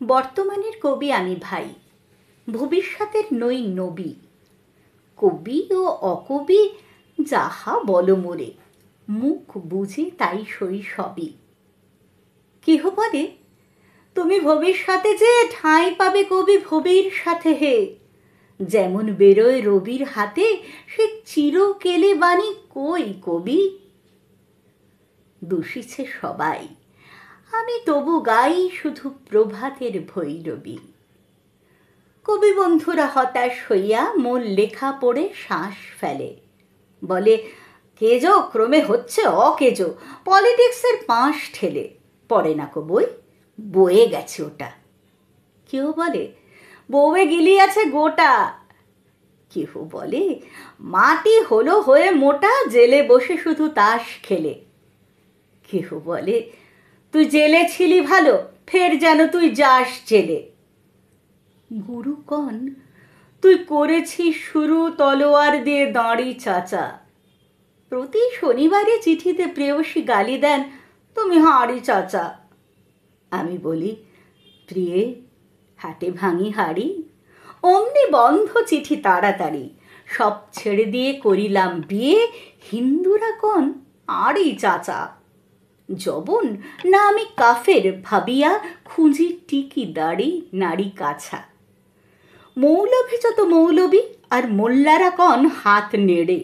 বর্তমানের কবি আমি ভাই, ভবিষ্যতের নই নবী। কবি ও অকবি যাহা বল মোরে, মুখ বুঝে তাই সই সবই। কেহ বলে তুমি ভবিষ্যতে যে ঠাঁই পাবে কবি ভবির সাথে হে, যেমন বেরোয় রবির হাতে সে চির কেলে বাণী কই কবি। দূষিছে সবাই, আমি তবু গাই শুধু প্রভাতের ভৈরবী। কবি বন্ধুরা হতাশ হইয়া মোর লেখা পড়ে শ্বাস ফেলে, বলে কেজো ক্রমে হচ্ছে অকেজো, পলিটিক্সের পাশ ঠেলে। পড়ে না কো বই, বয়ে গেছে ওটা। কেউ বলে বউয়ে গিলিয়াছে গোটা। কেউ বলে মাটি হলো হয়ে মোটা, জেলে বসে শুধু তাস খেলে। কেহ বলে তুই জেলে ছিলি ভালো, ফের যেন তুই যাস জেলে। গুরু কন তুই করেছিস শুরু তলোয়ার দিয়ে দাঁড়ি চাচা। প্রতি শনিবারে চিঠিতে প্রেয়সী গালি দেন তুমি হাঁড়ি চাচা। আমি বলি প্রিয়ে হাটে ভাঙি হাড়ি, অমনি বন্ধ চিঠি তাড়াতাড়ি। সব ছেড়ে দিয়ে করিলাম বিয়ে, হিন্দুরা কন আড়ি চাচা। জবন না আমি কাফের ভাবিয়া, খুঁজি টিকি দাড়ি নারী কাছা। মৌলভী যত মৌলবী আর মোল্লারা কন হাত নেড়ে,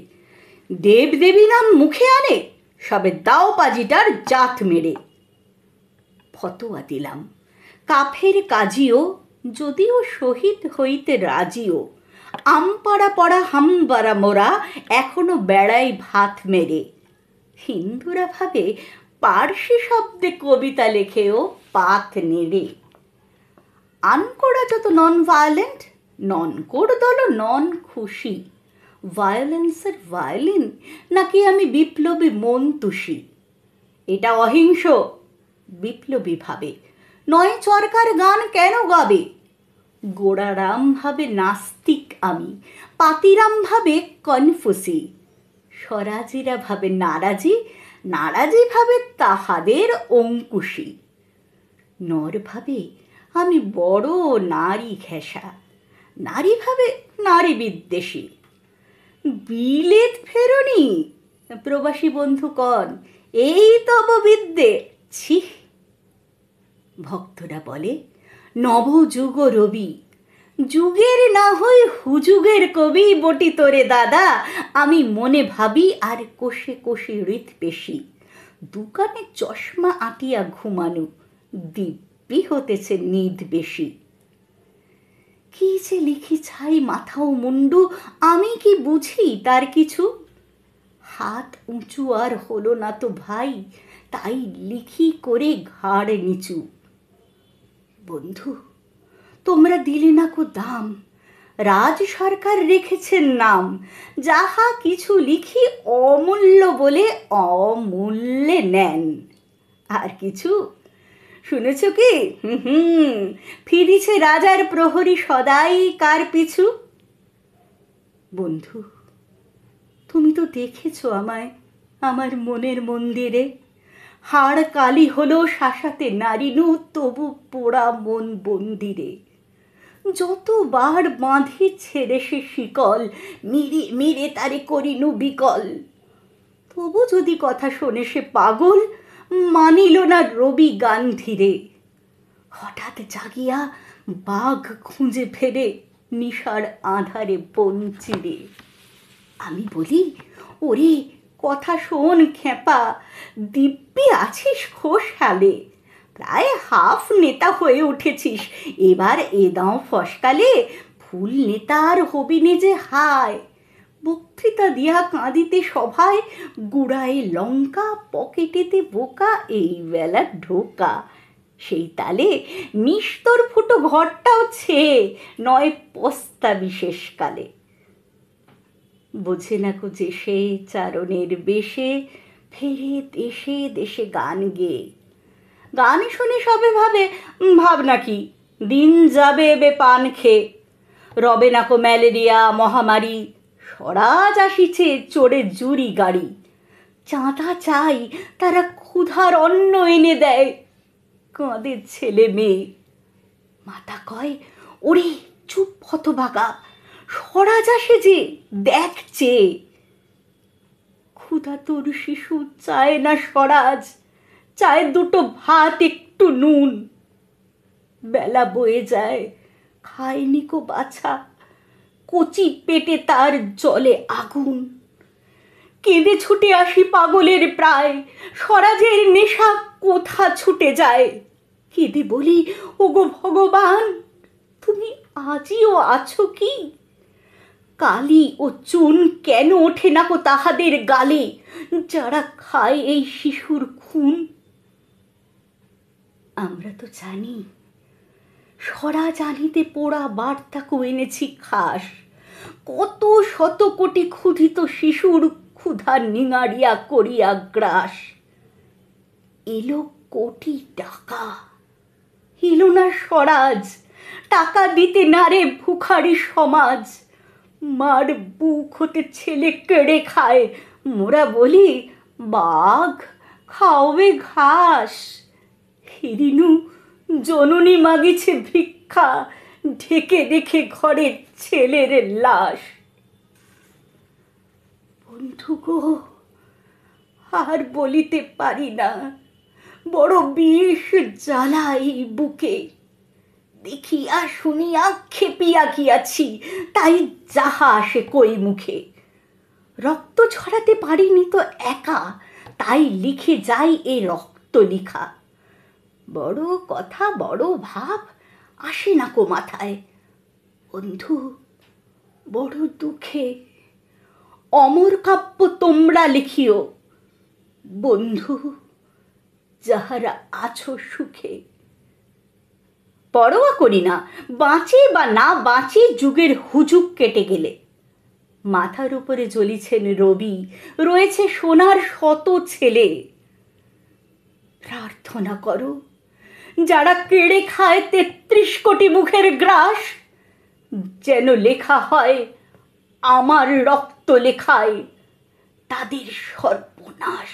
দেব দেবী নাম মুখে আনে সবে দাও পাজিটার জাত মেরে। ফতোয়া দিলাম কাফের কাজিও, যদিও শহীদ হইতে রাজিও। আমপাড়া পড়া হামবারা মোরা, এখনো বেড়াই ভাত মেরে। হিন্দুরা ভাবে পার্সি শব্দে কবিতা লেখেও পাত নেড়ে। আনকোড়া যত নন ভায়োলেন্ট, নন কোড দল নন খুশি। ভায়োলেন্সের ভায়োলিন নাকি আমি বিপ্লবী মন তুষি। এটা অহিংস বিপ্লবী ভাবে, নয় চরকার গান কেন গাবে। গোড়ারাম ভাবে নাস্তিক আমি, পাতিরাম ভাবে কনফুসি। স্বরাজিরা ভাবে নারাজি, নারাজি ভাবে তাহাদের অঙ্কুশী। নর ভাবে আমি বড় নারী ঘেঁষা, নারী ভাবে নারী বিদ্বেষী। বিলেত ফেরনি প্রবাসী বন্ধু কন এই তব বিদ্যে ছি। ভক্তরা বলে নবযুগ রবি, যুগের না হই হুযুগের কবি বটি তোরে দাদা। আমি মনে ভাবি আর কোষে কোষে হৃৎপেশী। দোকানে চশমা আঁটিয়া ঘুমানো, দিব্যি হতেছে নিদ বেশি। কি যে লিখি ছাই মাথাও মুন্ডু, আমি কি বুঝি তার কিছু। হাত উঁচু আর হলো না তো ভাই, তাই লিখি করে ঘাড় নিচু। বন্ধু তোমরা দিলে না কো দাম, রাজ সরকার রেখেছেন নাম। যাহা কিছু লিখি অমূল্য বলে অমূল্যে নেন। আর কিছু শুনেছ কি? ফিরিছে রাজার প্রহরী সদাই কার পিছু। বন্ধু তুমি তো দেখেছ আমায় আমার মনের মন্দিরে। হাড় কালি হলো শাসাতে নারিনু, তবু পোড়া মন বন্দিরে। যতবার বাঁধি ছেড়ে সে শিকল, মিরে মিরে তারে করিনু বিকল। তবু যদি কথা শোনে সে পাগল, মানিল না রবি গান্ধিরে। হঠাৎ জাগিয়া বাঘ খুঁজে ফেরে, নিশার আধারে বন চিরে। আমি বলি ওরে কথা শোন খেপা, দিব্যি আছিস খোশহালে। প্রায় হাফ নেতা হয়ে উঠেছিস, এবার এ দাও ফসকালে। ফুল নেতা আর হবি নে যে হায়। বক্তৃতা দিয়া কাঁদিতে সভায়, গুড়ায় লঙ্কা পকেটেতে বোকা, এই বেলা ঢোকা। সেই তালে নিস্তর ফুটো ঘরটাও ছেয়ে, নয় পস্তা বিশেষকালে। বোঝে না কো যে সে চারণের বেশে, ফেরে দেশে দেশে গান গেয়ে। গান শুনে সবে ভাবে ভাবনা কি, দিন যাবে এবে পান খেয়ে। রবে না কো ম্যালেরিয়া মহামারী, স্বরাজ আসিছে চড়ে জুরি গাড়ি। চাঁদা চাই তারা ক্ষুধার অন্ন এনে দেয়, কাঁদে ছেলে মেয়ে। মাতা কয়, ওরে চুপ হতভাগা, স্বরাজ আসে যে, দেখছে। ক্ষুধা তোর শিশু চায় না স্বরাজ, চায় দুটো ভাত একটু নুন। বেলা বয়ে যায়, খায়নি কো বাছা, কচি পেটে তার জলে আগুন। কেঁদে ছুটে আসি পাগলের প্রায়, স্বরাজের নেশা কোথা ছুটে যায়। কেঁদে বলি, ওগো ভগবান, তুমি আজিও আছো কি? কালি ও চুন কেন ওঠে না কো তাহাদের গালে, যারা খায় এই শিশুর খুন? আমরা তো জানি স্বরাজ আনিতে পোড়া বার্তাকে এনেছি খাস, কত শত কোটি ক্ষুধিত শিশুর ক্ষুধা নিঙাড়িয়া করিয়া গ্রাস। এলো কোটি টাকা, এলো না স্বরাজ, টাকা দিতে না রে ভুখারি সমাজ। মার বুক হতে ছেলে কেড়ে খায়, মোরা বলি বাঘ খাওবে ঘাস। হিরিনু জননী মাগিছে ভিক্ষা, ঢেকে দেখে ঘরের ছেলের লাশ। বন্ধু গো, আর বলিতে পারি না, বড় বিষ জ্বালাই বুকে। দেখিয়া শুনিয়া খেপিয়া গিয়াছি, তাই যাহা আসে কই মুখে। রক্ত ছড়াতে পারিনি তো একা, তাই লিখে যাই এ রক্ত লিখা। বড় কথা বড় ভাব আসে না কো মাথায়। বন্ধু বড় দুঃখে, অমর কাব্য তোমরা লিখিও। বন্ধু যাহারা আছো সুখে। পরোয়া করি না, বাঁচে বা না বাঁচে যুগের হুজুগ কেটে গেলে। মাথার উপরে জ্বলিছেন রবি, রয়েছে সোনার শত ছেলে। প্রার্থনা করো, যারা কেড়ে খায় ৩৩ কোটি মুখের গ্রাস, যেন লেখা হয় আমার রক্ত লেখায় তাদের সর্বনাশ।